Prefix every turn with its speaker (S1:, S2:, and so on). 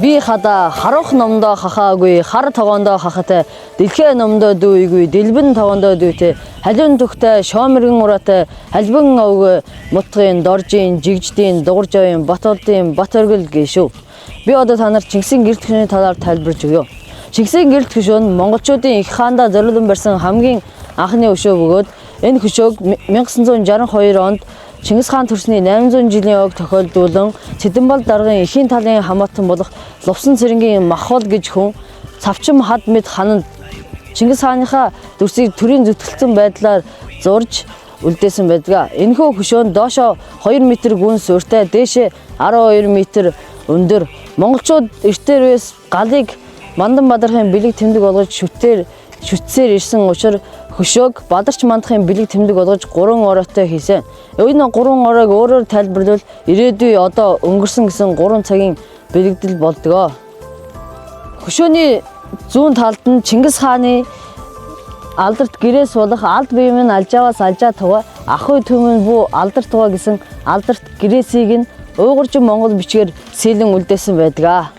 S1: Би хада харах номдоо хахаагүй, хар тогоондоо хахатай, дэлхээ номдоо дүүйгүй, дэлбэн тогоондоо дүүтэй, халиун төгтэй, шоомэргэн ураатай, халбан овг мутгын, доржийн, жигждийн, дууржавын, бат олдын, бат оргил гээшүү. Би одоо та нарт Чингисийн гэрэл төшөөний талаар тайлбарж өгье. Чингисийн гэрэл төшөө нь монголчуудын их хаандаа зориулсан барьсан хамгийн анхны өшөө бөгөөд энэ хөшөөг 1962 онд Чингис хаан төрсний 800 жилийн ог тохиолдуулан Цэдэнбал даргын эхийн талын хамаатан болох Лувсан цэрэнгийн Махвал гэж хүн цавчим хад мэд хананд Чингис хааныхаа дүрсийг төрийн зүтгэлцэн байдлаар зурж үлдээсэн байдаг. Энэхүү хөшөөнд доошоо 2 м гүн суурьтай, дээшээ 12 м өндөр. Монголчууд эртээр үес галыг Мандан Бадархын бэлэг тэмдэг болгож шүтсээр ирсэн учраас хөшөөг Бадарч Мандахын бэлэг тэмдэг болгож 3 ороотой хийсэн. Энэ 3 ороог өөрөөр тайлбарлавал ирээдүй одоо өнгөрсөн гэсэн 3 цагийн бэлэгдэл болдгоо. Хөшөөний зүүн талд нь Чингис хааны алдарт гэрээ суулгах алд биемэн алжааваас алжаа туга ахуй төмөн бүү алдарт туга гэсэн алдарт гэрээсийг нь уйгуржин монгол бичгээр сэлэн үлдээсэн байдаг.